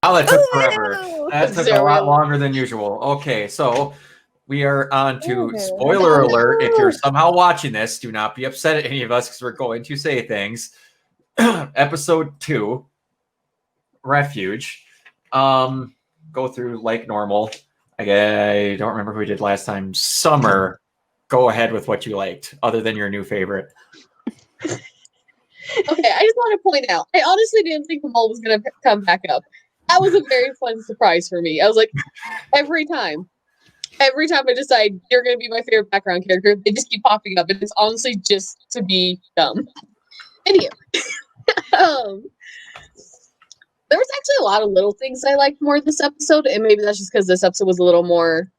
Oh, that took forever. That took a lot longer than usual. Okay, so we are on to spoiler alert. If you're somehow watching this, do not be upset at any of us because we're going to say things. Episode 2, Refuge. Go through like normal. I don't remember who we did last time. Summer, go ahead with what you liked, other than your new favorite. Okay, I just want to point out, I honestly didn't think the mole was going to come back up. That was a very fun surprise for me. I was like, every time I decide you're going to be my favorite background character, they just keep popping up, and it's honestly just to be dumb. Anyway, there was actually a lot of little things I liked more this episode, and maybe that's just because this episode was a little more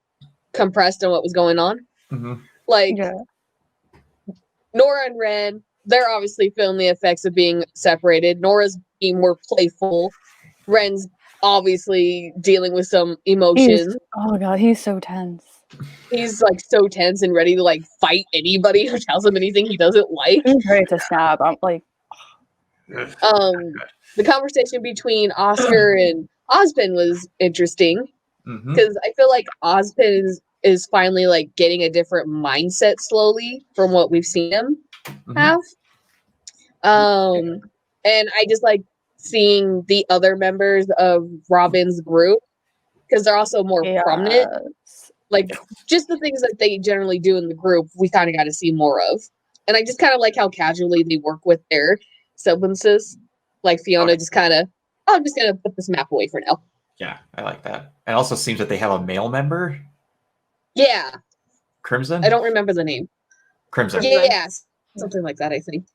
compressed on what was going on. Mm-hmm. Nora and Ren, they're obviously feeling the effects of being separated. Nora's being more playful. Ren's obviously dealing with some emotions. Oh god, he's so tense. He's like so tense and ready to like fight anybody who tells him anything he doesn't like. He's ready to snap. I'm like, the conversation between Oscar and Ozpin was interesting because I feel like Ozpin is finally like getting a different mindset slowly from what we've seen him have. And I just like seeing the other members of Robin's group because they're also more prominent. Like just the things that they generally do in the group, we kind of got to see more of. And I just kind of like how casually they work with their semblances. Like Fiona just kind of, I'm just going to put this map away for now. Yeah, I like that. It also seems that they have a male member. Yeah. Crimson? I don't remember the name. Crimson. Yeah, something like that, I think.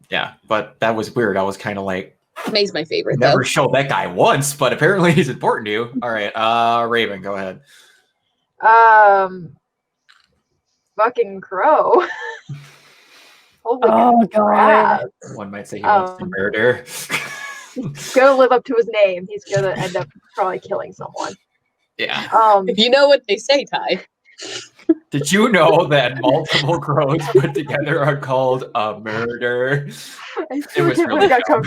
Yeah, but that was weird. I was kind of like... May's my favorite, Never showed that guy once, but apparently he's important to you. All right, Raven, go ahead. Fucking Crow. Oh god. One might say he wants to murder. He's gonna live up to his name. He's gonna end up probably killing someone. Yeah. You know what they say, Ty. Did you know that multiple crows put together are called a murder? It was really dumb.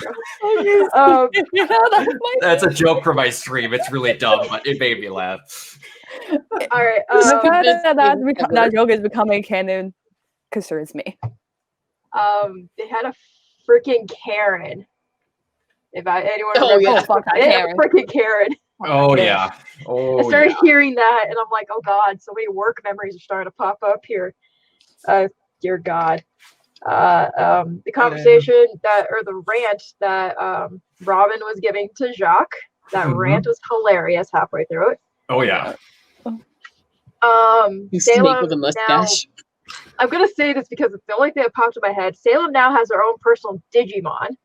That's a joke for my stream. It's really dumb, but it made me laugh. All right. That joke is becoming canon concerns me. They had a freaking Karen. If anyone remembers, freaking Karen. Oh yeah. I started hearing that, and I'm like, oh god, so many work memories are starting to pop up here. Dear God. The conversation the rant that Robin was giving to Jacques. That rant was hilarious halfway through it. Oh yeah. You snake with a mustache. Now, I'm gonna say this because it's the only thing that popped in my head. Salem now has her own personal Digimon.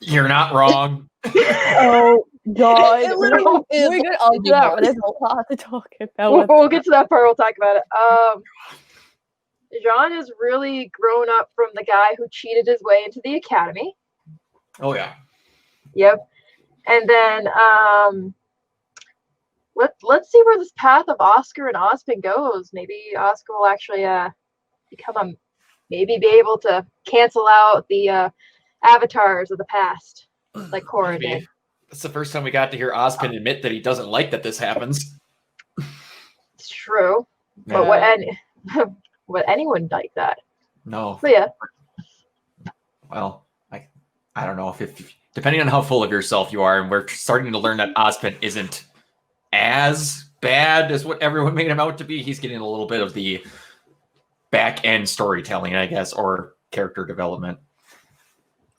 You're not wrong. Oh god. We're gonna argue that, but there's a lot to talk about. We'll get to that part. We'll talk about it. Jean has really grown up from the guy who cheated his way into the academy. Oh yeah. Yep. And then let's see where this path of Oscar and Ozpin goes. Maybe Oscar will actually be able to cancel out the avatars of the past, like Cora did. That's the first time we got to hear Ozpin admit that he doesn't like that this happens. It's true, but would anyone like that? No. But yeah. Well, I don't know if depending on how full of yourself you are, and we're starting to learn that Ozpin isn't as bad as what everyone made him out to be. He's getting a little bit of the back end storytelling, I guess, or character development.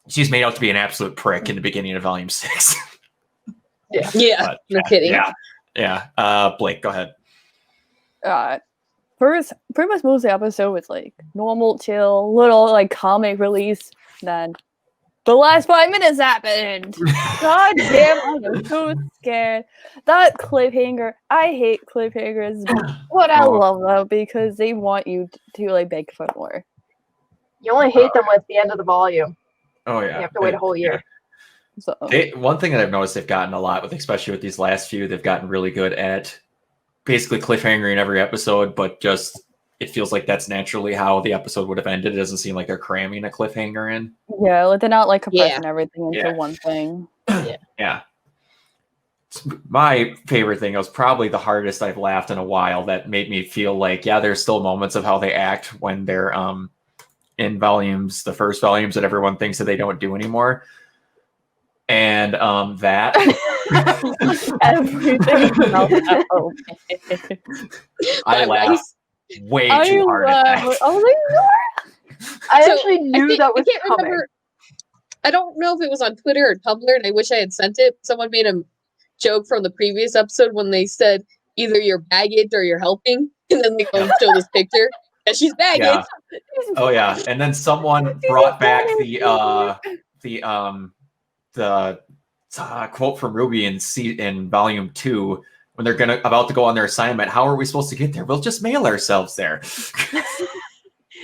She's made out to be an absolute prick in the beginning of Volume 6. Yeah. But, no kidding. Yeah. Blake, go ahead. First, pretty much most of the episode was like normal, chill, little like comic release. Then the last 5 minutes happened. God damn, I am so scared. That cliffhanger, I hate cliffhangers, but I love them because they want you to like beg for more. You only hate them at the end of the volume. Oh yeah. You have to wait a whole year. So. One thing that I've noticed they've gotten a lot with, especially with these last few, they've gotten really good at basically cliffhangering every episode, but just it feels like that's naturally how the episode would have ended. It doesn't seem like they're cramming a cliffhanger in. Yeah, they're not like compressing everything into one thing. Yeah. my favorite thing, was probably the hardest I've laughed in a while, that made me feel like, yeah, there's still moments of how they act when they're in volumes, the first volumes that everyone thinks that they don't do anymore. And that Everything about that. Okay. I laughed way too hard at that. I was like, I actually knew that was coming. I don't know if it was on Twitter or Tumblr, and I wish I had sent it. Someone made a joke from the previous episode when they said either you're baggage or you're helping, and then they go and show this picture, and she's baggage. Yeah. Oh yeah, and then someone brought back the quote from RWBY in volume 2 when they're about to go on their assignment. How are we supposed to get there? We'll just mail ourselves there.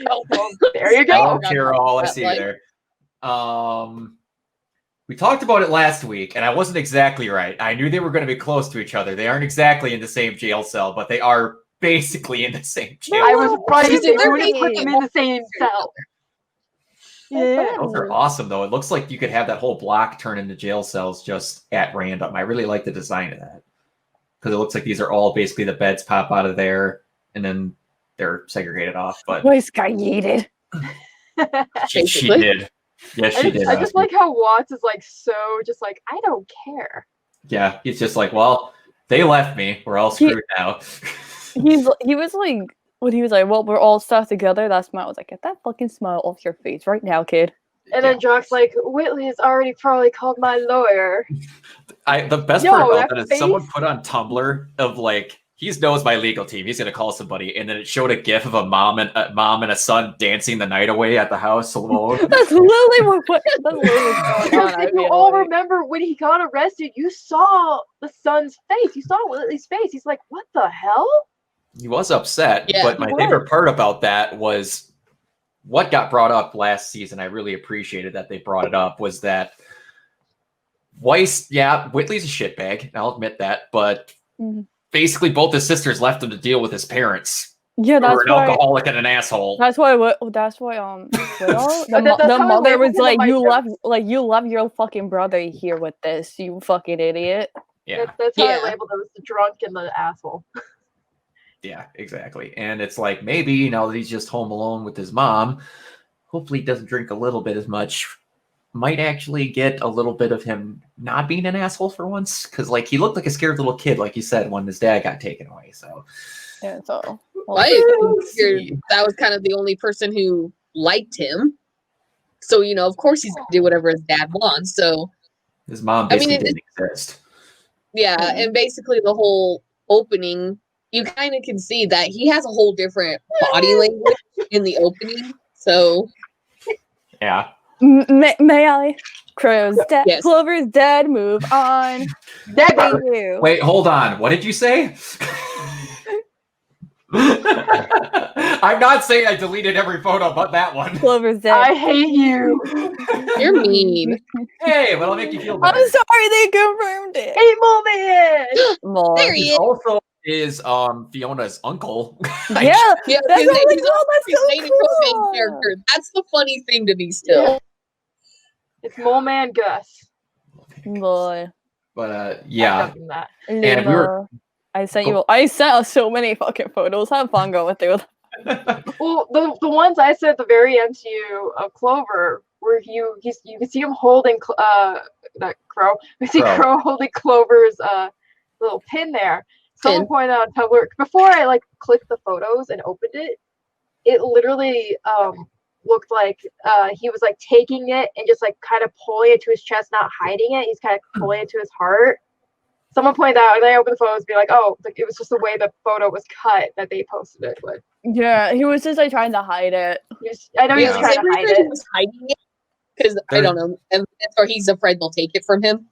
Oh, well, there you go. Hello, Carol. I see you there. We talked about it last week, and I wasn't exactly right. I knew they were going to be close to each other. They aren't exactly in the same jail cell, but they are basically in the same jail. I was right. They They're would put them in the same cell. Yeah. Those are awesome, though. It looks like you could have that whole block turn into jail cells just at random. I really like the design of that, because it looks like these are all basically the beds pop out of there, and then they're segregated off. But voice got yeeted. she did. Yes, she did. I just like how Watts is like so just like, I don't care. Yeah, he's just like, well, they left me. We're all screwed now. He was like, when he was like, well, we're all stuck together. That smile was like, get that fucking smile off your face right now, kid. And then Jock's like, Whitley has already probably called my lawyer. The best part about that is someone put on Tumblr of like, he knows my legal team. He's gonna call somebody, and then it showed a GIF of a mom and a son dancing the night away at the house alone. That's literally what's going on. If you all remember when he got arrested, you saw the son's face. You saw Whitley's face. He's like, "What the hell?" He was upset, but my favorite part about that was what got brought up last season. I really appreciated that they brought it up. Was that Weiss? Yeah, Whitley's a shitbag. I'll admit that, but. Basically, both his sisters left him to deal with his parents. Yeah, that's why, an alcoholic and an asshole. The mother was like, you left your fucking brother here with this, you fucking idiot. Yeah, that's how I labeled it, the drunk and the asshole. Yeah, exactly. And it's like, maybe now that he's just home alone with his mom, hopefully he doesn't drink a little bit as much. Might actually get a little bit of him not being an asshole for once, because like he looked like a scared little kid, like you said, when his dad got taken away. So yeah, so that was kind of the only person who liked him. So of course he's gonna do whatever his dad wants. So his mom basically didn't exist. Yeah, and basically the whole opening, you kind of can see that he has a whole different body language in the opening. So yeah. May I? Crow's dead. Yes. Clover's dead. Move on. Wait, hold on. What did you say? I'm not saying I deleted every photo but that one. Clover's dead. I hate you. You're mean. Hey, but I'll make you feel better. I'm sorry they confirmed it. Hey, Moment! There he is. Also is Fiona's uncle. Yeah, that's really cool. That's so cool. Character. That's the funny thing to me still. Yeah. It's Mole Man Gus. Boy. But yeah. And we were. I sent us so many fucking photos. Have fun going through them. Well, the ones I sent at the very end to you of Clover, where you can see him holding not Crow. We see Crow holding Clover's little pin there. Someone pointed out on Tumblr, before I clicked the photos and opened it, it literally looked like he was taking it and just kind of pulling it to his chest, not hiding it. He's kind of pulling it to his heart. Someone pointed out, and I opened the photos and be like, oh, it was just the way the photo was cut that they posted it. But yeah, he was just trying to hide it. I know he was trying to hide it. He was hiding it because I don't know, and or he's afraid they'll take it from him.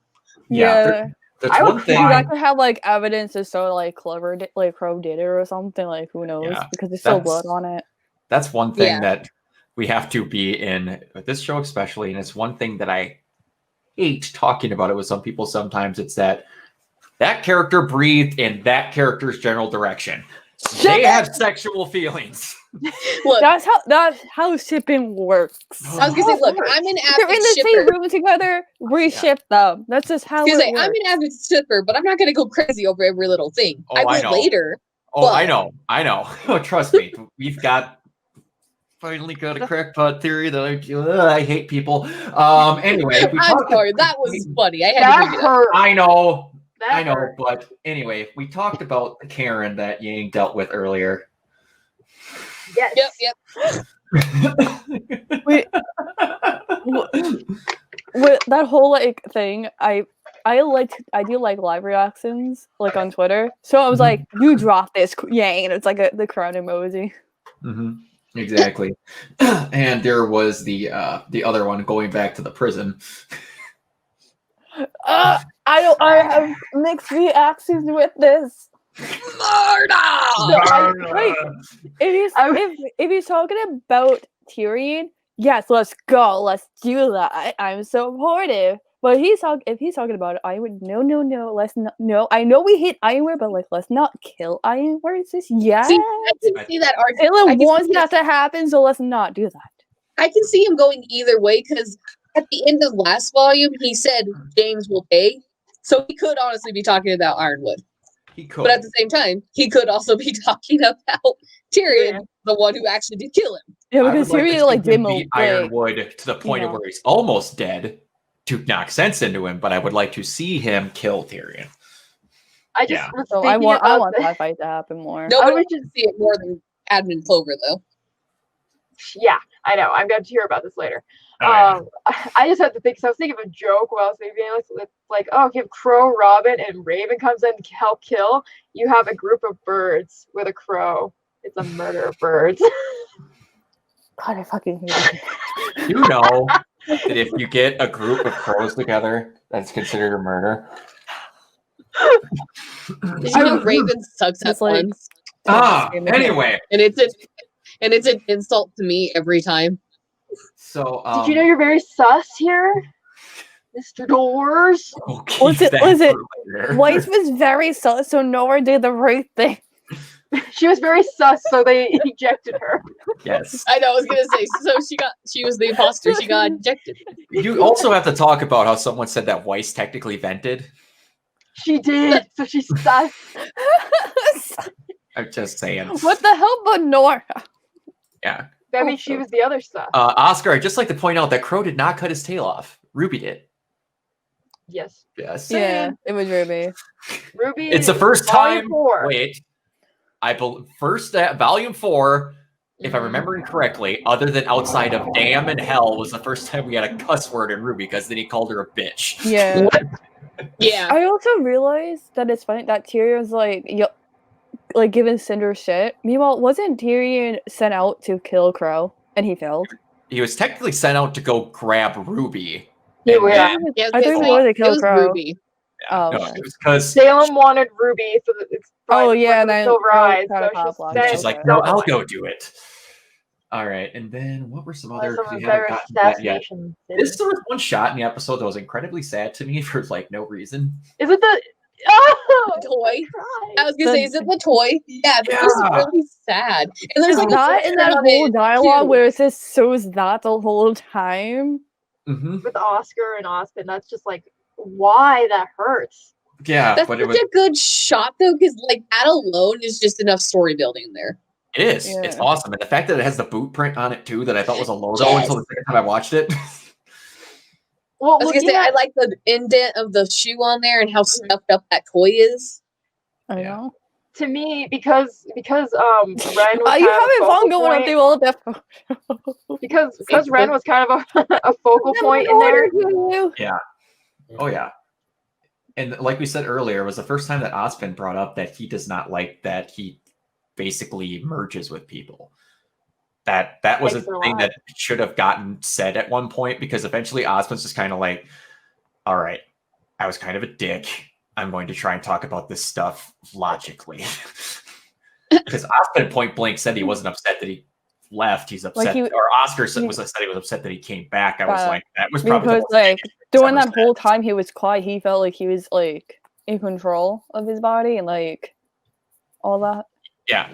Yeah. That's one thing. You could have evidence to show Clover Crow did it or something. Who knows? Because there's still blood on it. That's one thing that we have to be in with this show, especially, and it's one thing that I hate talking about it with some people. Sometimes it's that character breathed in that character's general direction. They have sexual feelings. Look, That's how shipping works. I was gonna say, look, I'm an They're avid in the shipper. same room together. We ship them. That's just how it works. I'm an avid shipper, but I'm not gonna go crazy over every little thing. Oh, I will I know. later. Oh, but... I know. Oh, trust me. We've finally got a crackpot theory that I hate people. Anyway, I'm sorry, that was funny. I had to bring it up. I know. That I know, hurt. but anyway, we talked about Karen that Yang dealt with earlier. Yes. Yep. Wait, with that whole like thing, I do like live reactions like on Twitter. So I was like, "You drop this, Yang," and it's like the crown emoji. Exactly. And there was the other one going back to the prison. I have mixed reactions with this. Wait, if he's talking about Tyrion, yes, let's go, let's do that. I'm supportive. But if he's talking about it, I would no, let's not. No, I know we hate Ironwear, but like, let's not kill Ironwear. It's just yes. See, I can see that argument. Taylor wants that to happen, so let's not do that. I can see him going either way because at the end of last volume, he said James will pay. So he could honestly be talking about Ironwood. He could. But at the same time, he could also be talking about Tyrion, the one who actually did kill him. Yeah, because Tyrion like did Ironwood to the point of where he's almost dead to knock sense into him, but I would like to see him kill Tyrion. I just was so thinking I want that fight to happen more. Nobody would just see it more than Admin Clover, though. Yeah, I know. I'm going to hear about this later. Oh, I just had to think. So I was thinking of a joke while I was thinking. It's like, oh, if Crow, Robin, and Raven comes in to help kill, you have a group of birds with a crow. It's a murder of birds. God, I fucking hate it. You know that if you get a group of crows together, that's considered a murder. Did you know Raven sucks at puns? Anyway. And it's an insult to me every time. So did you know you're very sus here, Mr. Doors? Was it Weiss was very sus, so Nora did the right thing. She was very sus, so they ejected her. Yes. I know, I was gonna say, so she was the imposter, she got ejected. You also have to talk about how someone said that Weiss technically vented. She did, so she's sus. I'm just saying. What the hell but Nora? Yeah. I mean, she was the other sus. Oscar, I'd just like to point out that Crow did not cut his tail off. Ruby did. Yes. Yes. Yeah, it was Ruby. Ruby. It's the first time. 4. Wait. I believe volume 4, if I'm remembering correctly, other than outside of damn and hell, was the first time we had a cuss word in Ruby because then he called her a bitch. Yeah. Yeah. I also realized that it's funny that Tyrion's like giving Cinder shit. Meanwhile, wasn't Tyrion sent out to kill Crow and he failed? He was technically sent out to go grab Ruby. Yeah. I think he wanted to kill Crow. Ruby. Oh, no, it was because Salem wanted Ruby, so that it's and then silver eyes. So she's like, no, I'll go do it. All right, and then what were some other? We haven't gotten to that yet. There was one shot in the episode that was incredibly sad to me for like no reason. Is it the toy? I was gonna say, is it the toy? Yeah, this was really sad. And there's like not in that whole dialogue where it just shows that the whole time. With Oscar and Austin, that's just like, why that hurts. Yeah, that's such a good shot though, because like that alone is just enough story building there. It is. Yeah. It's awesome, and the fact that it has the boot print on it too, that I thought was a logo until the second time I watched it. Well, I was gonna say, I like the indent of the shoe on there and how stuffed up that toy is. I know. To me, because Ren was you having fun going up through all that because Ren was kind of a focal point in there. Yeah. Oh yeah. And like we said earlier, it was the first time that Osmond brought up that he does not like that he basically merges with people. That was a thing that should have gotten said at one point, because eventually Osmond's just kind of like, all right, I was kind of a dick. I'm going to try and talk about this stuff logically. Because Osmond point blank said he wasn't upset that he left. He's upset, or Oscar said he was upset that he came back. I was like, that was probably because like during that whole time he was quiet, he felt like he was like in control of his body and like all that. Yeah.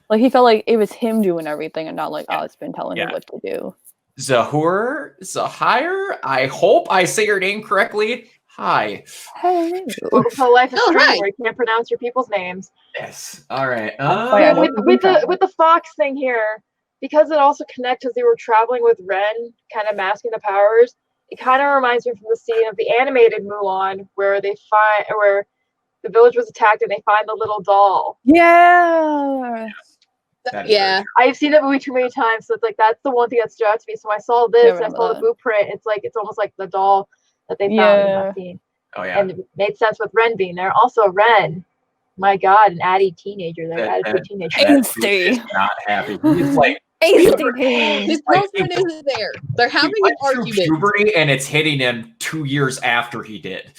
Like he felt like it was him doing everything and not like Osmond telling him Yeah. what to do. Zahir, I hope I say your name correctly. Hi. Hello. Welcome to Life is Oh, Strange, hi. where you can't pronounce your people's names. Yes. All right. why I So don't with the Fox thing here, because it also connects as they were traveling with Ren, kind of masking the powers. It kind of reminds me from the scene of the animated Mulan, where the village was attacked and they find the little doll. Yeah. That is very true. I've seen that movie too many times, so it's like that's the one thing that stood out to me. So I saw this, and I saw the blueprint. It's almost like the doll that they found in that scene. Oh yeah. And it made sense with Ren being there. Also, Ren, my God, an Addy teenager there, attitude teenager. Angsty. Not happy. He's like Angsty. His girlfriend isn't there. They're having an argument. Puberty, and it's hitting him 2 years after he did.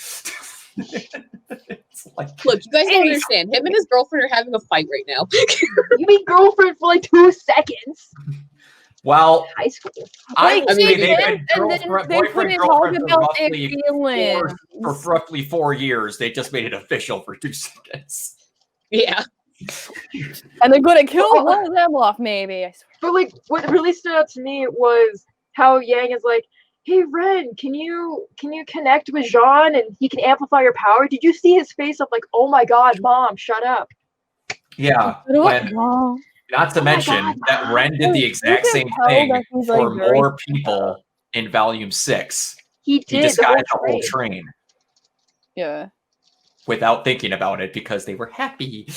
It's like, Look, you guys don't understand. Him and his girlfriend are having a fight right now. You mean girlfriend for like 2 seconds? well, High school. I Like, mean, they they've can't- been and then girlfriend, they boyfriend, couldn't talk girlfriend about their feelings. for roughly 4 years. They just made it official for 2 seconds. Yeah. And they're gonna kill one of them off, maybe. I swear. But like, what really stood out to me was how Yang is like, "Hey Ren, can you connect with Jean and he can amplify your power?" Did you see his face of like, "Oh my God, Mom, shut up"? Yeah. Not to mention that Ren did the exact same thing for more people in Volume 6. He did. He disguised the whole train. Yeah. Without thinking about it because they were happy.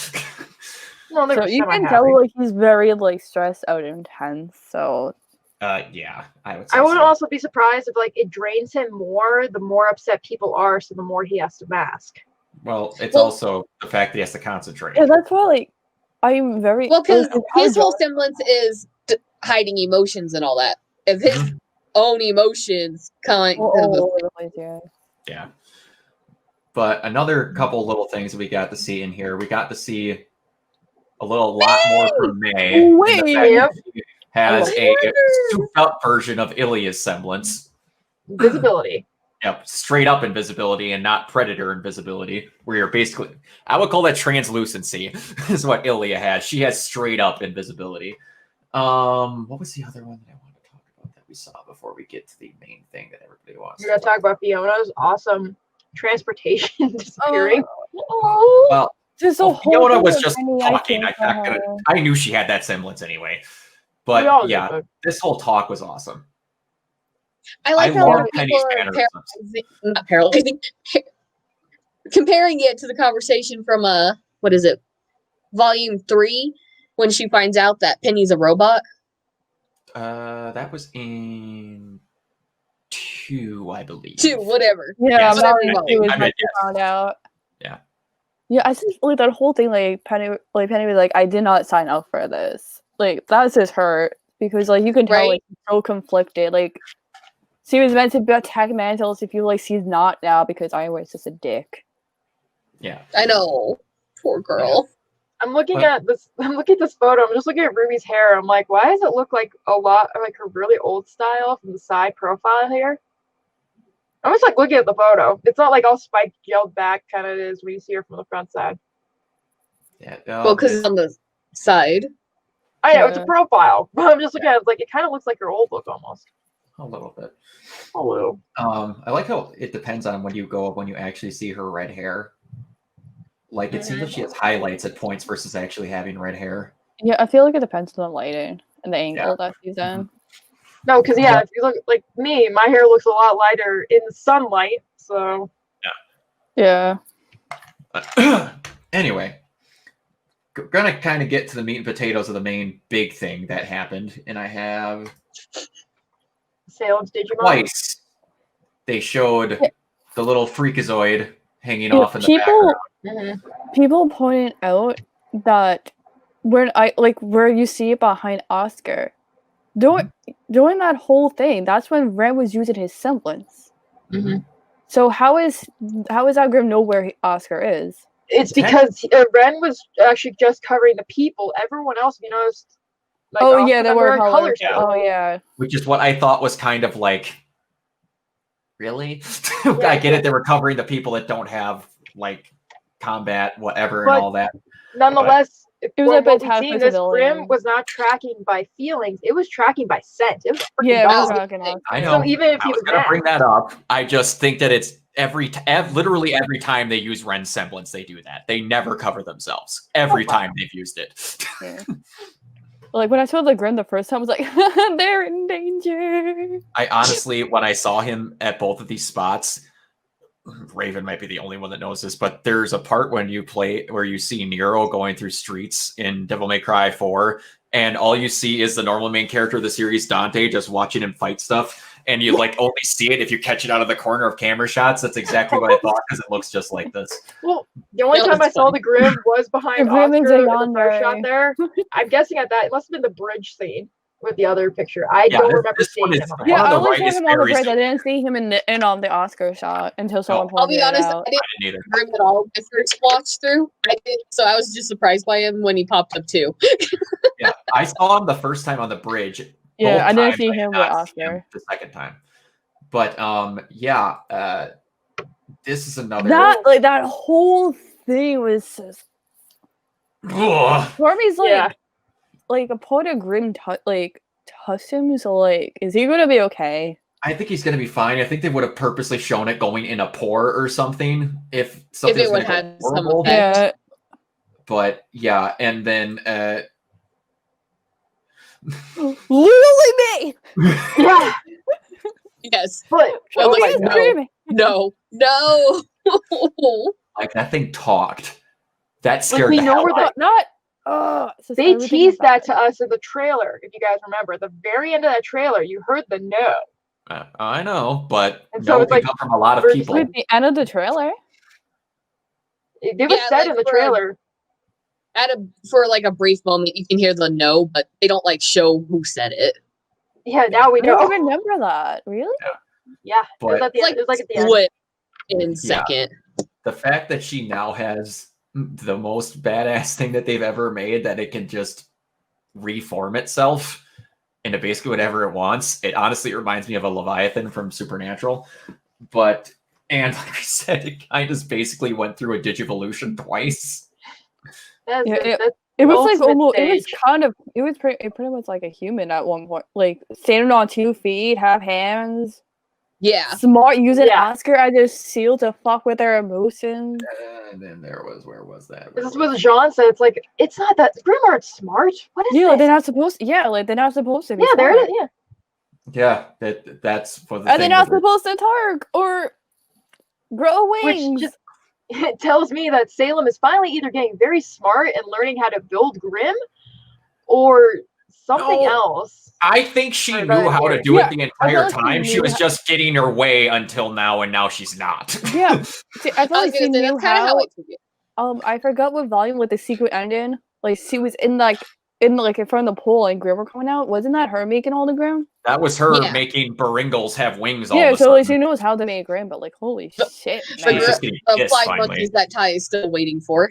No, So you can tell like he's very like stressed out and tense. So yeah, I would say I would so. also be surprised if like it drains him more the more upset people are, so the more he has to mask. Well, it's also the fact that he has to concentrate. Yeah, that's why like I'm very because his whole semblance is hiding emotions and all that. If his own emotions yeah. But another couple little things we got to see in here. We got to see a lot more from May. She has a souped up version of Ilya's semblance. Visibility. Yep, straight up invisibility and not predator invisibility, where you're basically, I would call that translucency, is what Ilya has. She has straight up invisibility. What was the other one that I wanted to talk about that we saw before we get to the main thing that everybody wants? We're gonna talk about Fiona's awesome transportation disappearing. Well, Fiona was just talking. I knew she had that semblance anyway. But yeah, this whole talk was awesome. I like how people are paralyzing, comparing it to the conversation from what is it, Volume 3, when she finds out that Penny's a robot. That was in 2, I believe. 2, whatever. Yeah, I found out. Yeah. Yeah, I think like that whole thing, like Penny was like, I did not sign up for this. Like that just hurt because like you can tell like she's so conflicted. Like she was meant to attack Mantles if you like she's not now because Iowa is just a dick. Yeah. I know. Poor girl. I'm looking at this photo. I'm just looking at Ruby's hair. I'm like, why does it look like a lot like her really old style from the side profile here? I'm just like looking at the photo. It's not like all spiked, gelled back kind of is when you see her from the front side. Yeah. Well, because it's on the side. I know, it's a profile. But I'm just looking at it, like it kind of looks like her old look almost. A little bit. A little. I like how it depends on when you actually see her red hair. Like it seems like she has highlights at points versus actually having red hair. Yeah, I feel like it depends on the lighting and the angle that she's in. No, because if you look like me, my hair looks a lot lighter in the sunlight. So. Yeah. Anyway, gonna kind of get to the meat and potatoes of the main big thing that happened, and I have Salem's Digimon. Twice they showed the little freakazoid hanging off in the background. People pointed out that where you see it behind Oscar, during that whole thing, that's when Ren was using his semblance. So how is Algrim know where Oscar is? It's because Ren was actually just covering the people. Everyone else, you know, like, they were colors. Oh yeah, which is what I thought was kind of like, really? I get it. They were covering the people that don't have like combat, whatever, and all that. Nonetheless, It was a bit what we've seen, this Grim was not tracking by feelings; it was tracking by scent. It was a freaking dog. I know. So even if I was going to bring that up. I just think that it's literally every time they use Ren's semblance, they do that. They never cover themselves. Every time they've used it. Yeah. Like when I saw the Grim the first time, I was like, they're in danger. I honestly, when I saw him at both of these spots, Raven might be the only one that knows this, but there's a part when you play where you see Nero going through streets in Devil May Cry 4, and all you see is the normal main character of the series, Dante, just watching him fight stuff. And you like only see it if you catch it out of the corner of camera shots. That's exactly what I thought, because it looks just like this. Well, the only time I saw the Grim was behind Oscar in the first shot there. I'm guessing at that, it must have been the bridge scene with the other picture. I don't remember seeing him. Yeah, I only saw him on the bridge. I didn't see him in on the Oscar shot until someone pointed it out. I'll be honest, I didn't hear him at all. My first watch through, I did, so I was just surprised by him when he popped up too. Yeah, I saw him the first time on the bridge. Yeah, I didn't see him with Oscar the second time. But this is another that whole thing was just Stormy's like a part of Grim touched him, so like, is he gonna be okay? I think he's gonna be fine. I think they would have purposely shown it going in a pore or something if something it would have some effect. Yeah. But yeah, and then literally me. Yeah. Yes. But no. Like that thing talked. That scared we the know hell out. They teased that to us in the trailer, if you guys remember. At the very end of that trailer, you heard the no. I know, but so no can come from a lot of people. At the end of the trailer? It was said in the trailer. For like a brief moment, you can hear the no, but they don't like show who said it. Yeah, now we know. I don't remember that. Really? Yeah. It was at the end. It was like at the end. In second. The fact that she now has the most badass thing that they've ever made, that it can just reform itself into basically whatever it wants. It honestly reminds me of a Leviathan from Supernatural. And like I said, it kind of basically went through a digivolution twice. It was like almost. It was pretty much like a human at one point, like standing on 2 feet, have hands. Yeah, smart, using Oscar as a seal to fuck with their emotions. And then where was that? This is what Jean said. It's like, it's not that Grim aren't smart. What is this? They're not supposed. Like they're not supposed to be. Yeah, there it is. Yeah, that's for the. Are they not supposed to targ or grow wings? It tells me that Salem is finally either getting very smart and learning how to build Grim, or something else. I think she knew how to do it the entire time. She was just getting her way until now, and now she's not. Yeah, see, I feel like she knew how. I forgot what volume with the secret ending. Like she was in front of the pool and Grim were coming out. Wasn't that her making all the Grim? That was her making Baringles have wings. Yeah, so like she knows how to make Grim, but like holy shit, man. The flying monkeys that Ty is still waiting for.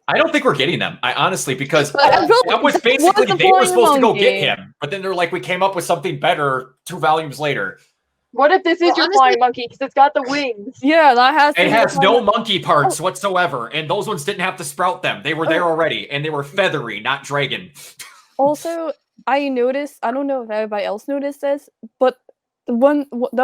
I don't think we're getting them. I honestly, because that was basically they were supposed to go get him, but then they're like, we came up with something better 2 volumes later. What if this is your flying monkey because it's got the wings? Yeah, that has. It has no monkey parts whatsoever, and those ones didn't have to sprout them. They were there already, and they were feathery, not dragon. Also, I noticed. I don't know if everybody else noticed this, but the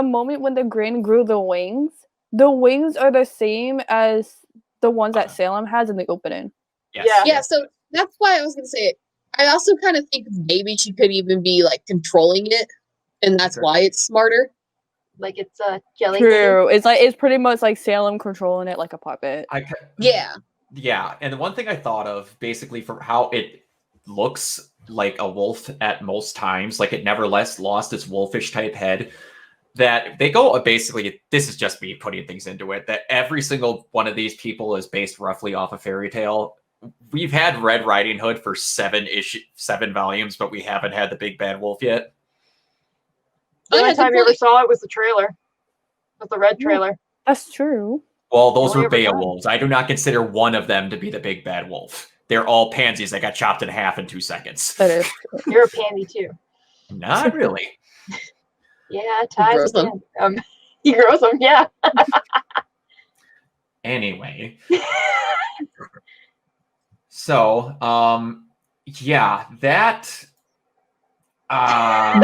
moment when the Grin grew the wings are the same as the ones that Salem has in the opening. Yes. Yeah, so that's why I was gonna say it. I also kind of think maybe she could even be like controlling it, and that's why it's smarter. Like it's a jelly. True. It's pretty much like Salem controlling it like a puppet. Yeah, and the one thing I thought of basically for how it looks like a wolf at most times, like it never lost its wolfish type head. That they go basically, this is just me putting things into it, that every single one of these people is based roughly off a fairy tale. We've had Red Riding Hood for 7 volumes, but we haven't had the big bad wolf yet. The only time you ever saw it was the trailer. With the red trailer. That's true. Well, those were Beowulfs. I do not consider one of them to be the big bad wolf. They're all pansies that got chopped in half in 2 seconds. That is true. You're a pansy too. Not really. Yeah, Ty's he grows them, yeah. Anyway. So, yeah, that. I'm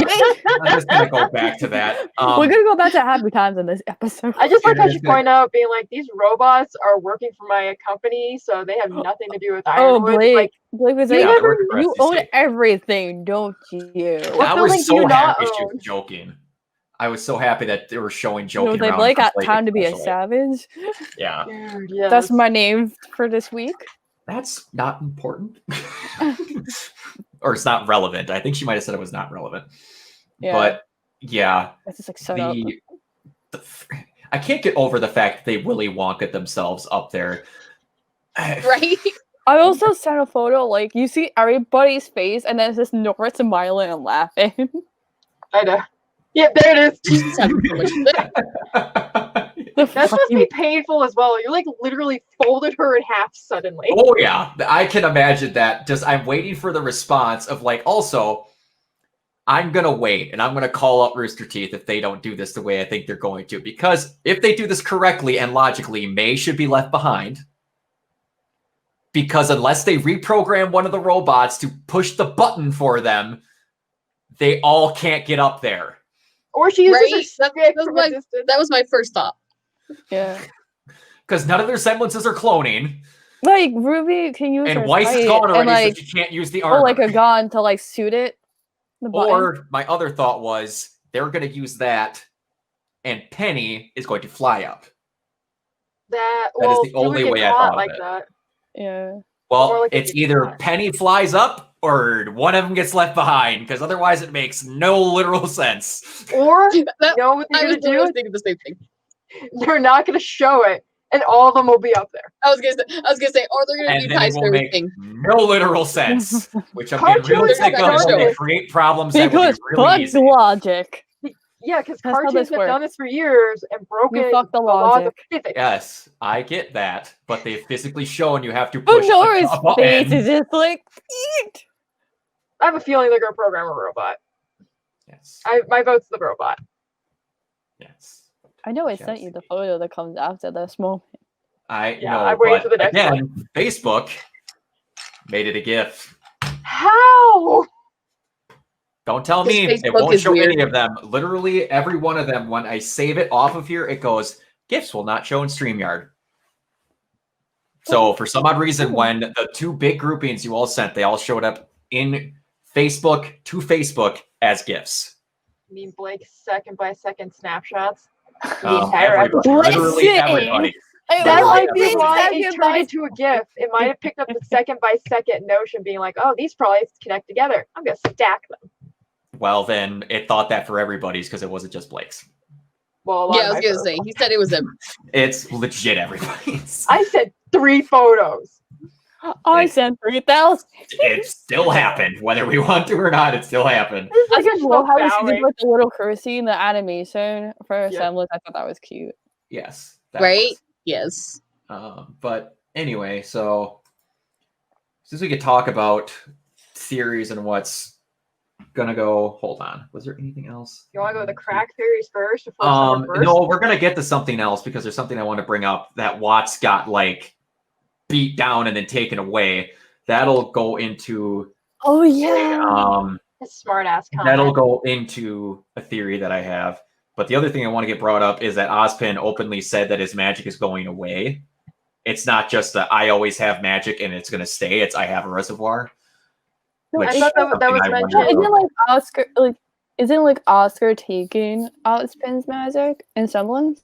just gonna go back to that. We're gonna go back to happy times in this episode. I just like I should point out, being like, these robots are working for my company, so they have nothing to do with Ironwood. Blake, Like, Blake was you like, never- you own everything, don't you? What I buildings was do you so not happy she own? was joking. I was so happy that they were showing You know, joking they around. Blake got Blake time to be a especially. savage. Yeah, Dude, yes. That's my name for this week. that's not important. Or it's not relevant. I think she might have said it was not relevant. Yeah. But yeah, It's just like shut up. I can't get over the fact they Willy Wonka themselves up there. Right? I also sent a photo, like, you see everybody's face, and then it's just Nora smiling and laughing. I know. Yeah, there it is. She's having so much fun. That's supposed to be painful as well. You like literally folded her in half suddenly. Oh yeah, I can imagine that. Just I'm waiting for the response of like, also, I'm gonna wait and I'm gonna call up Rooster Teeth if they don't do this the way I think they're going to. Because if they do this correctly and logically, May should be left behind. Because unless they reprogram one of the robots to push the button for them, they all can't get up there. Or she uses Right? her stick from a distance. That was my first thought. Yeah. Because none of their semblances are cloning. Like, Ruby can use And her Weiss is sight gone already, and, like, so she can't use the armor. or like a gun to, like, suit it. The button. Or my other thought was they're going to use that, and Penny is going to fly up. That That is well, the only you would way get I caught thought like of it. that. Yeah. Well, Or like it's if you either fly. Penny flies up or one of them gets left behind, because otherwise it makes no literal sense. Or you That, know what I they're was gonna literally do? thinking the same thing. They're not gonna show it, and all of them will be up there. I was gonna say, or they're gonna And do then ties it for will make everything. no literal sense, which I'm getting Cartoons real sick have of. done When they it. create problems that would Because be really fuck easy. logic. Yeah, because That's how cartoons this have done works. this for years and broken You fuck the laws of logic. physics. Yes, I get that, but they've physically shown you have to But push Nora's a button. face is just like, eat. I have a feeling they're gonna program a robot. Yes, My vote's the robot. yes. I know I sent you the photo that comes after this moment. I Yeah, know, I'm waiting but for the next again, Facebook made it a GIF. How? Don't tell This me it Facebook won't is show weird. any of them. Literally every one of them, when I save it off of here, it goes, GIFs will not show in StreamYard. So for some odd reason, when the two big groupings you all sent, they all showed up in Facebook to Facebook as GIFs. I mean, Blake's second by second snapshots. The entire Everybody, episode. literally Listen. everybody. I That Literally might be everybody. why Second it turned by- into a GIF. It might have picked up the second by second notion, being like, "Oh, these probably connect together. I'm gonna stack them." Well, then it thought that for everybody's because it wasn't just Blake's. Well, a lot Yeah, of I was my gonna photos. say. He said it was a. It's legit everybody's. I said 3 photos. I sent 3,000. It still happened. Whether we want to or not, it still happened. This is I like just a love how she valley. did like the little cursing in the animation for her Yeah. semblance. I thought that was cute. Yes. that Right? was. Yes. But anyway, so since we could talk about theories and what's gonna go, hold on. Was there anything else? You want to go with the crack theories first? Before summer burst? No, we're gonna get to something else because there's something I want to bring up that Watts got like beat down and then taken away. That'll go into Oh yeah. A smart ass comment. that'll go into a theory that I have. But the other thing I want to get brought up is that Ozpin openly said that his magic is going away. It's not just that I always have magic and it's going to stay. It's I have a reservoir. No, I thought that was something I mentioned. wonder Isn't about. like Oscar like isn't like Oscar taking Ozpin's magic in semblance?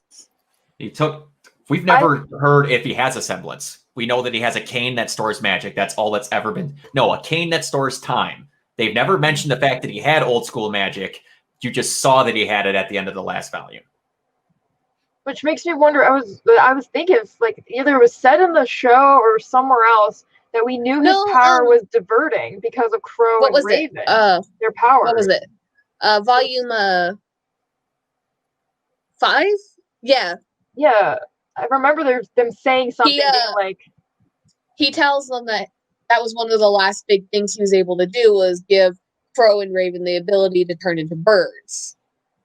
He took. We've never heard if he has a semblance. We know that he has a cane that stores magic. That's all that's ever been. No, a cane that stores time. They've never mentioned the fact that he had old school magic. You just saw that he had it at the end of the last volume. Which makes me wonder. I was thinking it's like either it was said in the show or somewhere else that we knew his No, power was diverting because of Crow What and was Raven. it? Their power. What was it? Volume 5? Yeah. Yeah, I remember them saying something being like, He tells them that was one of the last big things he was able to do was give Crow and Raven the ability to turn into birds.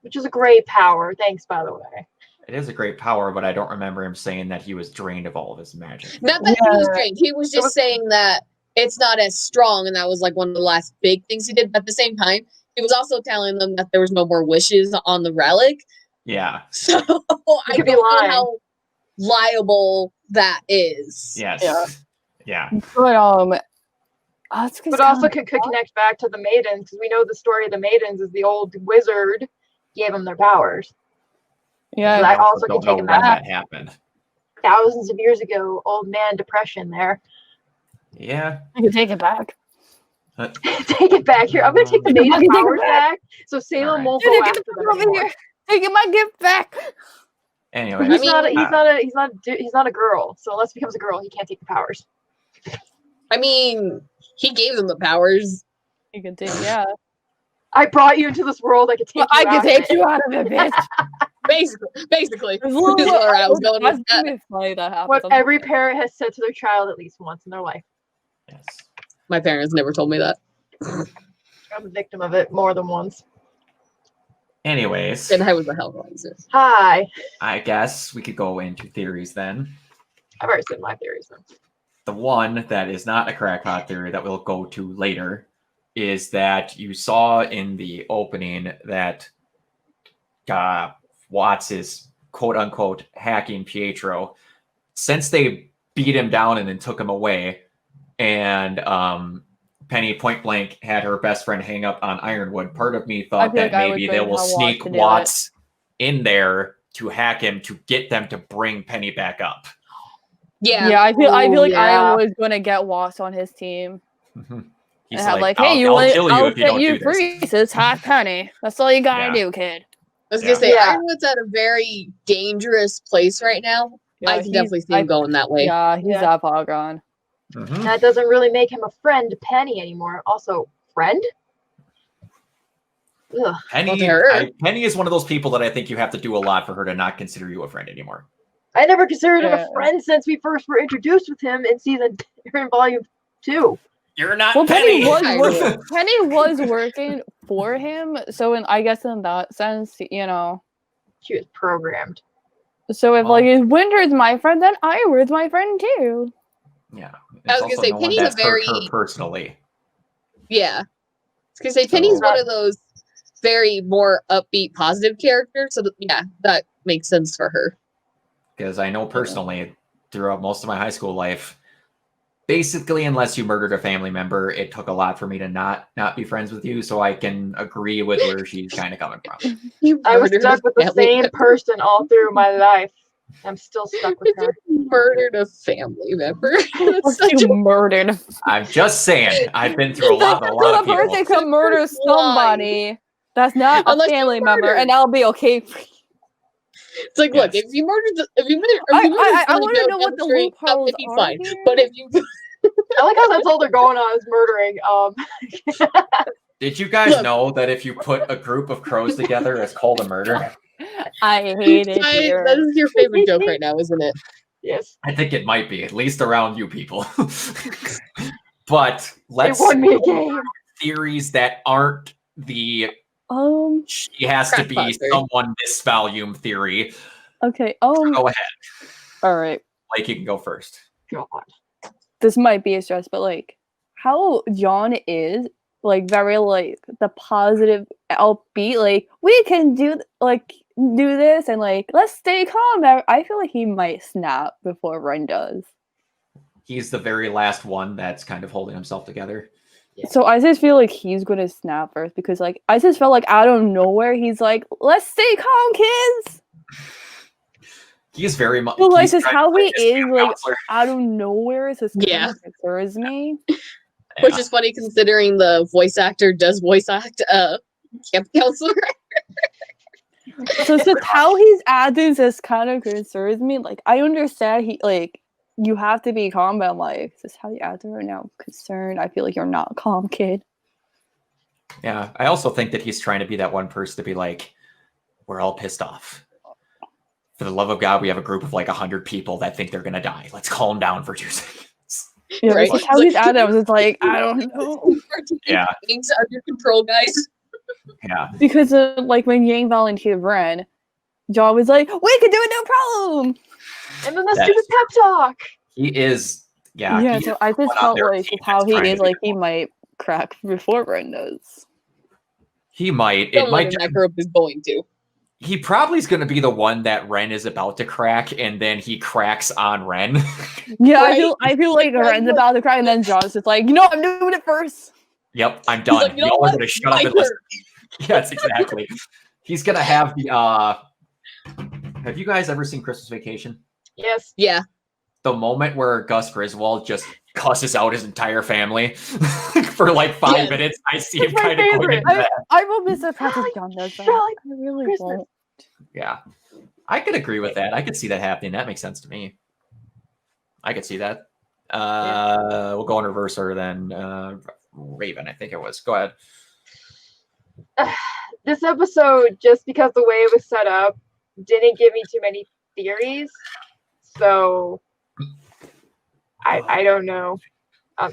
which is a great power. Thanks, by the way. It is a great power, but I don't remember him saying that he was drained of all of his magic. Not that he was drained. He was just saying that it's not as strong, and that was like one of the last big things he did. But at the same time, he was also telling them that there was no more wishes on the relic. Yeah. So I don't know how liable that is. Yes. Yeah. But But also could connect back to the maidens, because we know the story of the maidens is the old wizard gave them their powers. Yeah, so that also don't could take know them when back that happened. thousands of years ago. Old man depression there. Yeah. I can take it back. Take it back here. I'm gonna take the maiden powers back, so Salem won't go after them anymore. Taking my gift back. Anyway, He's not a girl. So unless he becomes a girl, he can't take the powers. I mean, he gave them the powers. You can take, yeah. I brought you into this world. I can take. I can take you out of it, bitch. Basically, this is where I was going with that. What every parent has said to their child at least once in their life. Yes. My parents never told me that. I'm a victim of it more than once. Anyways, and I was a hellraiser. Hi. I guess we could go into theories then. I've already said my theories then. The one that is not a crackpot theory that we'll go to later is that you saw in the opening that Watts is quote unquote hacking Pietro. Since they beat him down and then took him away, and Penny point blank had her best friend hang up on Ironwood, part of me thought that maybe they will sneak Watts in there to hack him to get them to bring Penny back up. Yeah, I feel like Ironwood's gonna get Watts on his team. He's and like, hey, I'll kill you I'll if you don't do free. It's half Penny. That's all you gotta do, kid. I was gonna say Ironwood's at a very dangerous place right now. Yeah, I can definitely see him going that way. Yeah, he's that far gone. That doesn't really make him a friend to Penny anymore. Also, friend? Ugh. Penny is one of those people that I think you have to do a lot for her to not consider you a friend anymore. I never considered him a friend since we first were introduced with him in volume 2. You're not Penny. Penny was working for him, so I guess in that sense, you know, she was programmed. So if if Winter's my friend, then Ironwood's my friend too. Yeah, I was gonna say Penny's a very her personally. Yeah, I was gonna say Penny's one of those very more upbeat, positive characters. So that makes sense for her. Because I know personally, throughout most of my high school life, basically, unless you murdered a family member, it took a lot for me to not be friends with you. So I can agree with where she's kind of coming from. I was stuck with the same person all through my life. I'm still stuck with her. You murdered a family member. Murdered. I'm just saying. I've been through a lot of people. The person could murder somebody that's not a family member, and that'll be okay for you. It's like, look, if you murdered, I want to know what the loopholes are. Fine. But if you, I like how that's all they're going on is murdering. Did you guys know that if you put a group of crows together, it's called a murder? I hate it. That is your favorite joke right now, isn't it? Yes. I think it might be, at least around you people. But let's won me a game. Theories that aren't the she has to be someone this volume theory. Okay. Go ahead. All right. Like, you can go first. God. This might be a stress, but like how John is very the positive upbeat, we can do this and let's stay calm. I feel like he might snap before Ren does. He's the very last one that's kind of holding himself together. Yeah. So I just feel like he's gonna snap first because I just felt like out of nowhere he's like, let's stay calm, kids. He is very much just how he is out of nowhere is just kind of concerns me. Which is funny considering the voice actor does voice act camp counselor. So it's just how he's acting just kind of concerns me. I understand he you have to be calm, but I'm like, is this how you acting right now? I'm concerned. I feel like you're not calm, kid. Yeah, I also think that he's trying to be that one person to be like, we're all pissed off. For the love of God, we have a group of 100 people that think they're gonna die. Let's calm down for 2 seconds. Yeah, right. How he's acting, I was just like, I don't know. Yeah, things under control, guys. Yeah, because when Yang volunteered Ren, John was like, we can do it, no problem. And then the stupid pep talk. He is Yeah. Yeah, he so is I the one just on felt their like team with how that's he trying is, to like do he more. might crack before Ren does. He might. It Someone might. in that group is going to. He probably is going to be the one that Ren is about to crack, and then he cracks on Ren. Yeah, Right? I feel like Ren's Ren's like- about to crack, and then John's just like, I'm doing it first. Yep, I'm He's done. like, you know Y'all are what? going to shut up My and listen. turn. Yes, exactly. He's going to have the. Have you guys ever seen Christmas Vacation? Yes. Yeah. The moment where Gus Griswold just cusses out his entire family for like 5 Yes. minutes. I see It's him my kind of going favorite. into that. I will be surprised if John does that. Jolly I really Christmas. won't. Yeah. I could agree with that. I could see that happening. That makes sense to me. I could see that. We'll go in reverse order then. Raven, I think it was. Go ahead. This episode, just because the way it was set up, didn't give me too many theories. So I don't know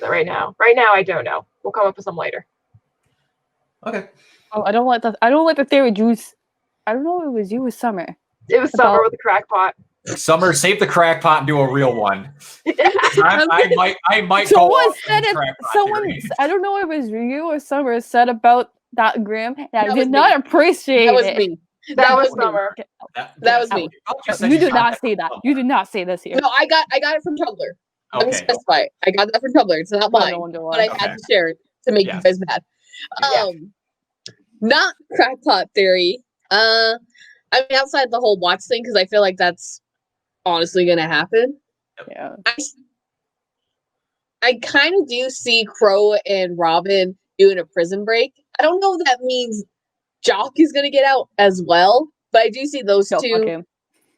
right now. Right now, I don't know. We'll come up with some later. Okay. Oh, I don't like the theory juice. I don't know if it was you or Summer. It was summer About- with the crackpot. Summer, save the crackpot and do a real one. I might go Someone off said the it. crackpot Someone, theory. I don't know if it was you or Summer said about that Grim, and I That did was not me. appreciate That was it. me. That was me. summer. That was me. You did not say that. You did not say this here. No, I got it from Tumblr. Let me Okay. specify. I got that from Tumblr. It's not mine, I wonder but I why. had Okay. to share it to make Yes. you guys mad. Yeah. Not crackpot theory. I mean, outside the whole watch thing, because I feel like that's honestly gonna happen. Yeah. I kind of do see Crow and Robin doing a prison break. I don't know if that means Jock is gonna get out as well, but I do see those No, two fuck him.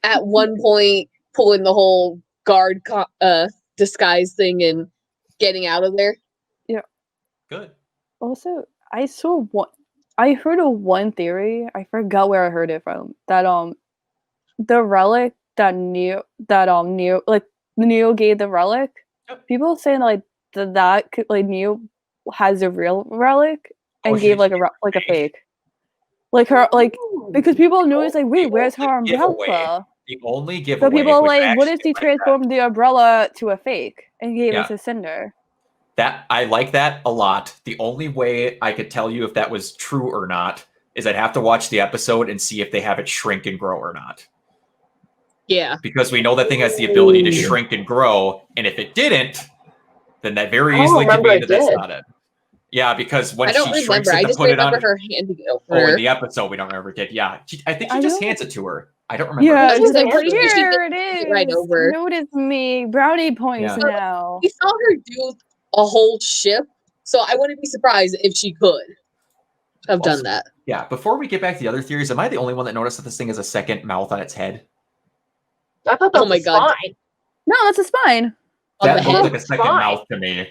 at one point pulling the whole guard disguise thing and getting out of there. Good. Also, I heard of one theory. I forgot where I heard it from. That the relic that Neo gave the relic. Yep. People saying like that could, like Neo has a real relic and Oh, gave she like a fake. Like her because people notice like, wait, The where's her only giveaway- umbrella? The only So giveaway. people are which like, what actually if she like that. transformed the umbrella to a fake and gave Yeah. it to Cinder? That I like that a lot. The only way I could tell you if that was true or not is I'd have to watch the episode and see if they have it shrink and grow or not. Yeah. Because we know that thing has the ability to shrink and grow, and if it didn't, then that very easily could remember mean it that that's did. not it. Yeah, because when I don't she shrinks remember. it I to just put it on, remember her handing it over. oh, in the episode we don't remember it did. Yeah, I think she I just don't- hands it to her. I don't remember. Yeah, I'm she's like, pretty sure she here did it is. right over. Notice me. Brownie points Yeah. now. We saw her do a whole ship, so I wouldn't be surprised if she could have done that. Yeah, before we get back to the other theories, am I the only one that noticed that this thing has a second mouth on its head? I thought that Oh was my God. fine. No, that's a spine. On That the looked head. like a second Spine. mouth to me.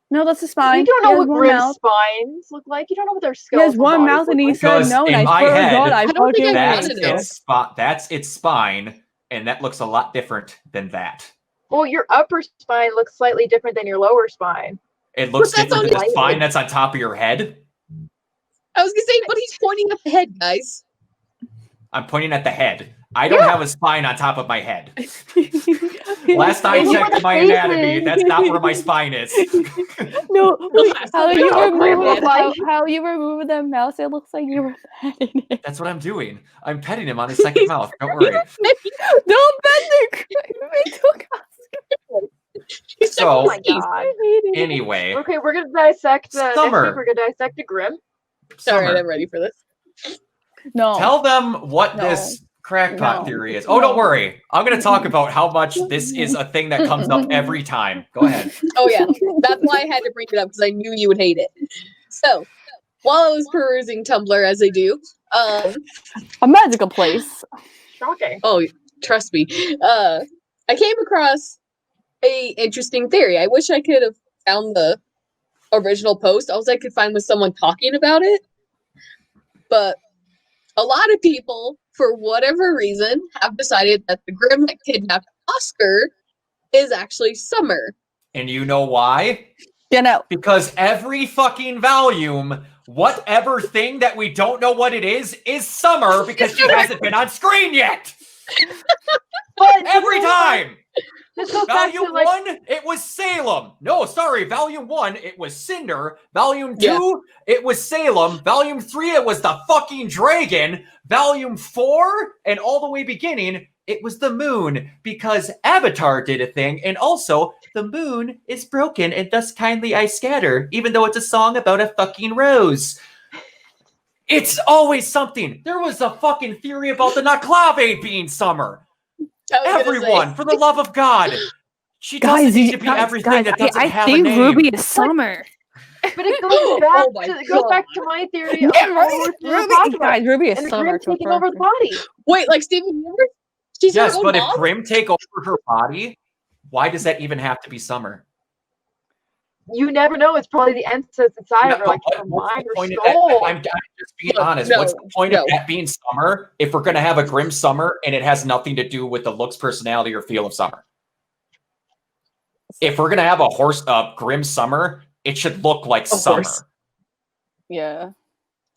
No, that's a spine. You don't He know has what one Grim's mouth. spines look like. You don't know what their He skeletal has one bodies mouth and look he like. said Because no, and in I my swear to head, God, I don't think fucking I That's wanted to know. its spot. That's its spine, and that looks a lot different than that. Well, your upper spine looks slightly different than your lower spine. It looks that's different than the only- spine that's on top of your head. I was gonna say, but he's pointing at the head, guys. I'm pointing at the head. I don't have a spine on top of my head. Last I Maybe where checked the my face anatomy, is. that's not where my spine is. No, Last how time you I remove checked. how you remove the mouse? It looks like you were petting it. That's what I'm doing. I'm petting him on his second mouth. Don't worry. Don't bend it. He's So- Oh my checking his god. Anyway, Okay, we're gonna dissect next Summer. week. We're gonna dissect a Grim. Sorry, Summer, I'm ready for this. No. tell them what No. this crackpot No. theory is. Oh, don't No. worry. I'm going to talk about how much this is a thing that comes up every time. Go ahead. Oh yeah, that's why I had to bring it up because I knew you would hate it. So, while I was perusing Tumblr as I do, A magical place. Shocking. oh, trust me, I came across a interesting theory. I wish I could have found the original post. All I could find was someone talking about it, but a lot of people, for whatever reason, have decided that the Grim that kidnapped Oscar is actually Summer. And you know why? You know. Because every fucking volume, whatever thing that we don't know what it is Summer because she hasn't been on screen yet. But Every time. This goes back Volume to like 1, it was Salem. No, sorry, Volume 1, it was Cinder. Volume 2, it was Salem. Volume 3, it was the fucking dragon. Volume 4, and all the way beginning, it was the moon, because Avatar did a thing, and also, the moon is broken, and thus kindly I scatter, even though it's a song about a fucking rose. It's always something. There was a fucking theory about the Naklave being summer. Everyone, for the love of God. She doesn't need to be everything that doesn't have a name. RWBY is summer. But it goes back to my theory of RWBY is summer. Taking over the body. Wait, like Steven Universe? She's yes, but if Grimm take over her body, why does that even have to be summer? You never know. It's probably the essence inside of her, like her mind or soul. I'm just being honest. What's the point of that being summer if we're going to have a Grimm summer and it has nothing to do with the looks, personality, or feel of summer? If we're going to have a Grimm summer, it should look like summer. Yeah.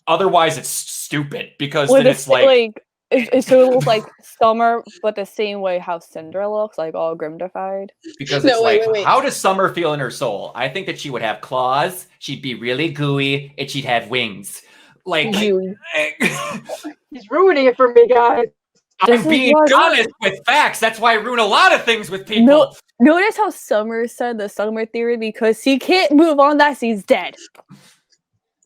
Otherwise, it's stupid because then it's like it sort of looks like summer, but the same way how Cinder looks, like all grimdified. Because it's how does Summer feel in her soul? I think that she would have claws, she'd be really gooey, and she'd have wings. Like, he's ruining it for me, guys. I'm being honest with facts. That's why I ruin a lot of things with people. Notice how Summer said the Summer theory because he can't move on that he's dead.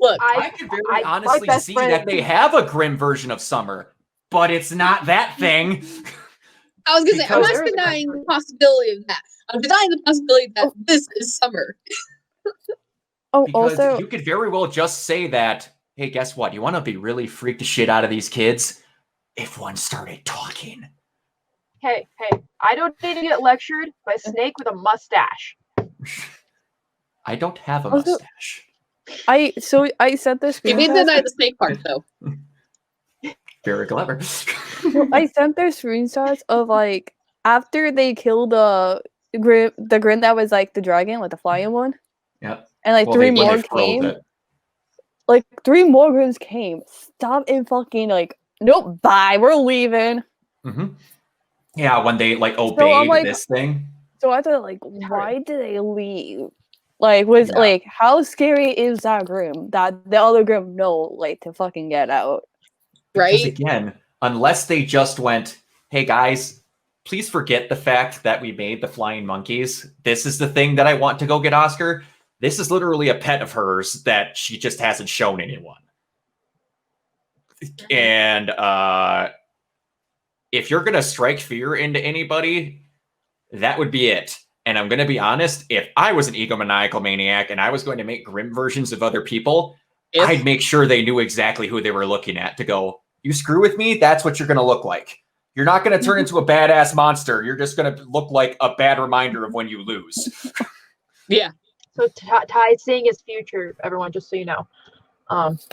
Look, I could very honestly see that they have a Grimm version of Summer. But it's not that thing. I was gonna say, I'm not denying the possibility of that. I'm denying the possibility that this is summer. Because also, you could very well just say that, hey, guess what? You want to be really freak the shit out of these kids? If one started talking. Hey, I don't need to get lectured by a snake with a mustache. I don't have a mustache. I said this. You need to deny the snake part, though. Very clever. I sent their screenshots of like after they killed the Grimm that was like the dragon, like the flying one. Yeah. And like 3 more came. Like 3 more Grimms came. Stop and fucking like, nope, bye, we're leaving. Mm-hmm. Yeah, when they like obeyed this thing. So I thought like, why did they leave? Like like how scary is that Grimm that the other Grimm know like to fucking get out? Because again, unless they just went, hey guys, please forget the fact that we made the flying monkeys. This is the thing that I want to go get Oscar. This is literally a pet of hers that she just hasn't shown anyone. And if you're going to strike fear into anybody, that would be it. And I'm going to be honest, if I was an egomaniacal maniac and I was going to make Grimm versions of other people, I'd make sure they knew exactly who they were looking at to go, you screw with me, that's what you're going to look like. You're not going to turn into a badass monster. You're just going to look like a bad reminder of when you lose. Yeah. So Ty's seeing his future, everyone, just so you know.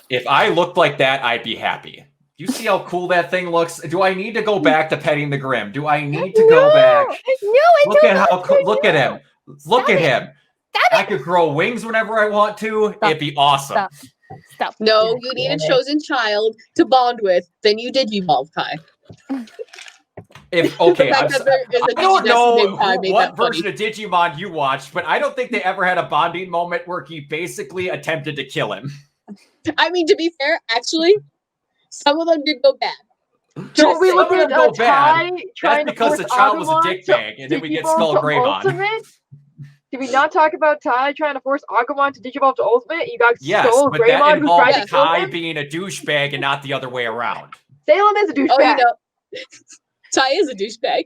If I looked like that, I'd be happy. Do you see how cool that thing looks? Do I need to go back to petting the Grimm? Do I need to go back? No, look at how cool. Look at him. Look at him. I could grow wings whenever I want to. It'd be awesome. Stop. No, you need a chosen child to bond with. Then you Digivolve, Kai. I don't know what version of Digimon you watched, but I don't think they ever had a bonding moment where he basically attempted to kill him. I mean, to be fair, actually, some of them did go bad. Don't we look at Ty trying to because the child was a dickbag, and then we get Skull Greymon. Did we not talk about Ty trying to force Agumon to Digivolve to Ultimate? You got Skull but Greymon that who tried to kill Ty him? being a douchebag and not the other way around. Salem is a douchebag. Oh, you know. Ty is a douchebag.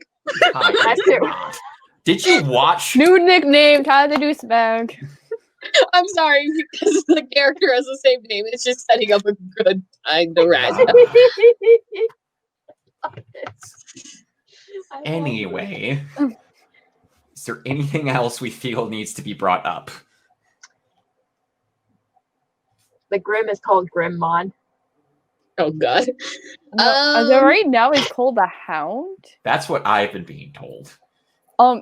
That too. Did you watch? New nickname, Ty the douchebag. I'm sorry, because the character has the same name. It's just setting up a good time to rat. Anyway, is there anything else we feel needs to be brought up? The Grimm is called Grimmon. Oh God. Right now it's called the Hound. That's what I've been being told.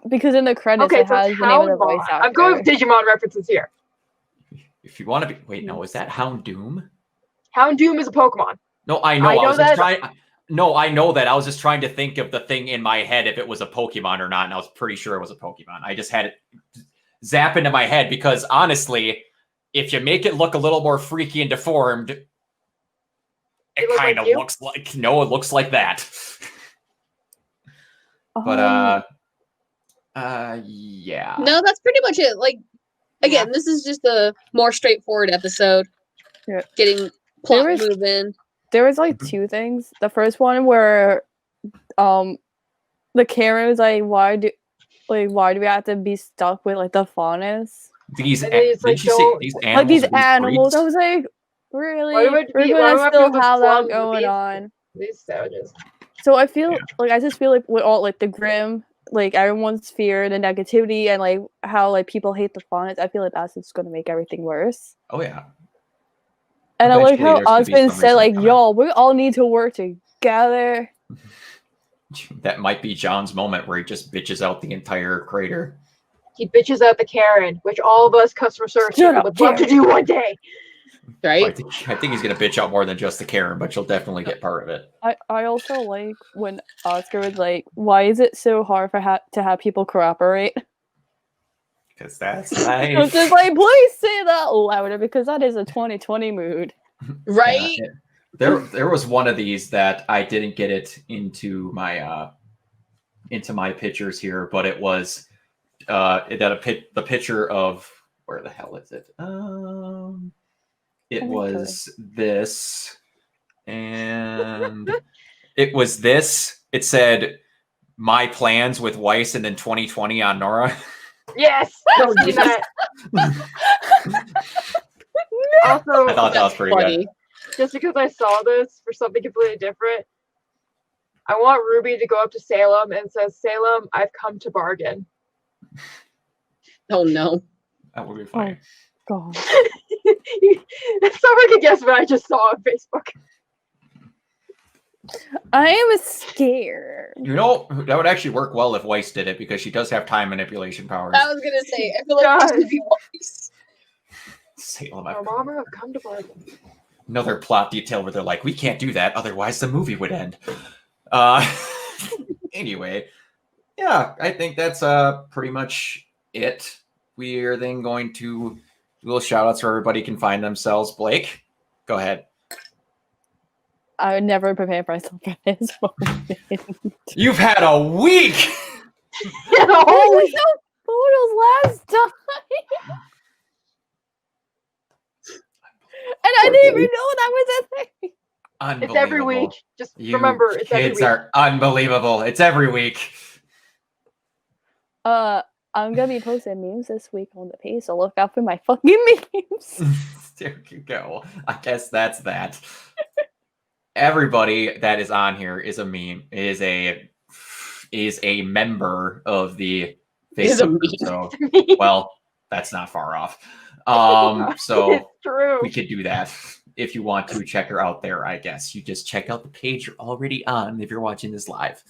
Because in the credits it has the name of the voice actor. I'm going with Digimon references here. If you want to be, wait, no, is that Houndoom? Houndoom is a Pokemon. No, I know. No, I know that. I was just trying to think of the thing in my head if it was a Pokemon or not, and I was pretty sure it was a Pokemon. I just had it zap into my head because honestly, if you make it look a little more freaky and deformed, it kind of looks like it looks like that. But yeah. No, that's pretty much it. Like again, this is just a more straightforward episode. Yeah. Getting plot moving. There was like two things. The first one where the Karen was like, why do we have to be stuck with like the faunus? These animals. Breeds? I was like, really? We're gonna still have that going on. These savages. So I feel like I just feel like with all like the grim, like everyone's fear, the negativity, and like how like people hate the faunus, I feel like that's just gonna make everything worse. Oh yeah. And I like how Osmond said, like, yo, we all need to work together. That might be John's moment where he just bitches out the entire crater. He bitches out the Karen, which all of us customer service would love to do one day. Right? I think he's going to bitch out more than just the Karen, but she'll definitely get part of it. I also like when Oscar was like, why is it so hard to have people cooperate? Because that's life. It's just like, please say that louder because that is a 2020 mood. Right? Yeah, there was one of these that I didn't get it into my pictures here, but it was the picture of where the hell is it? It was this, and it was this. It said my plans with Weiss and then 2020 on Nora. Yes, I've seen that. Also, I thought that was pretty good. Just because I saw this for something completely different, I want Ruby to go up to Salem and says, "Salem, I've come to bargain." Oh no, that would be funny. Oh, God, someone can guess what I just saw on Facebook. I am scared. You know, that would actually work well if Weiss did it because she does have time manipulation powers. I was gonna say, I feel like this would be Weiss. Salem, Our mom have come to bargain. Another plot detail where they're like, we can't do that, otherwise the movie would end. Anyway, yeah, I think that's pretty much it. We are then going to do little shout outs where everybody can find themselves. Blake, go ahead. I would never prepare myself for this moment. You've had a week! Holy photos last time! And I didn't even know that was a thing. It's every week. Just remember, it's every week. Kids are unbelievable. It's every week. I'm gonna be posting memes this week on the page, so look out for my fucking memes. There you go. I guess that's that. Everybody that is on here is a meme. Is a member of the Facebook group. So, well, that's not far off. So we could do that if you want to check her out there. I guess you just check out the page you're already on if you're watching this live.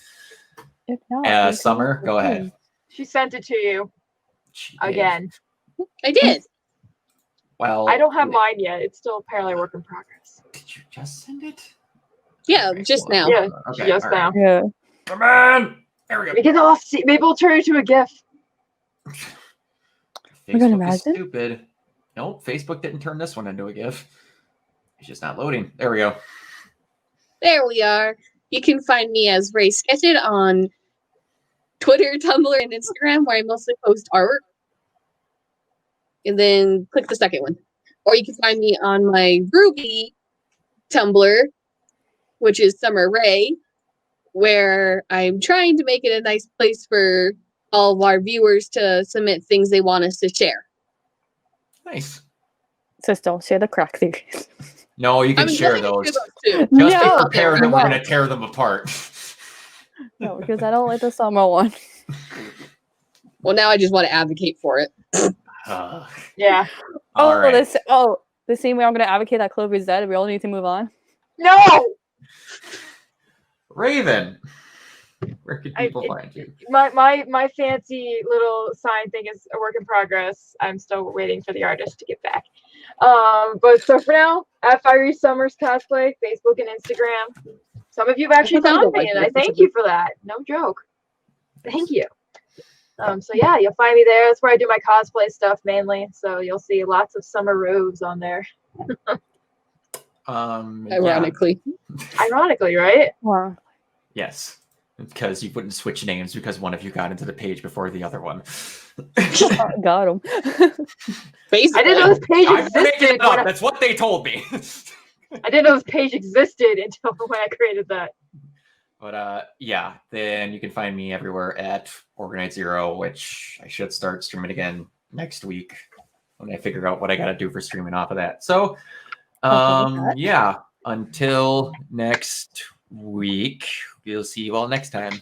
If not, Summer, go ahead. She sent it to you again. I did. Well, I don't have mine yet. It's still apparently a work in progress. Did you just send it? Yeah, just now. Yeah, okay, just now. Right. Yeah. Come on. There we go. We can all see. Maybe we'll turn it into a GIF. Facebook is stupid. Nope, Facebook didn't turn this one into a GIF. It's just not loading. There we go. There we are. You can find me as Ray Sketched on Twitter, Tumblr, and Instagram, where I mostly post art. And then click the second one. Or you can find me on my RWBY Tumblr, which is Summer Ray, where I'm trying to make it a nice place for all of our viewers to submit things they want us to share. Nice. Just don't share the crack theories. No, you can share those. Share those too. Just be prepared that we're going to tear them apart. No, because I don't like the summer one. Well, now I just want to advocate for it. Yeah. All right. The same way I'm going to advocate that Clover's dead. We all need to move on. No! Raven, where can people find you? My fancy little sign thing is a work in progress. I'm still waiting for the artist to get back. But so for now, at Fiery Summers Cosplay, Facebook and Instagram. Some of you have actually I thought found you me, and I liked it. thank you for that. No joke. Thank you. So yeah, you'll find me there. That's where I do my cosplay stuff mainly. So you'll see lots of summer robes on there. Ironically. Ironically, right? Wow. Yes, because you wouldn't switch names because one of you got into the page before the other one. Got him. Basically. I didn't know this page I'm making existed. it up. That's what they told me. I didn't know this page existed until when I created that. But yeah, then you can find me everywhere at Organite Zero, which I should start streaming again next week when I figure out what I got to do for streaming off of that. So, yeah, until next week, we'll see you all next time.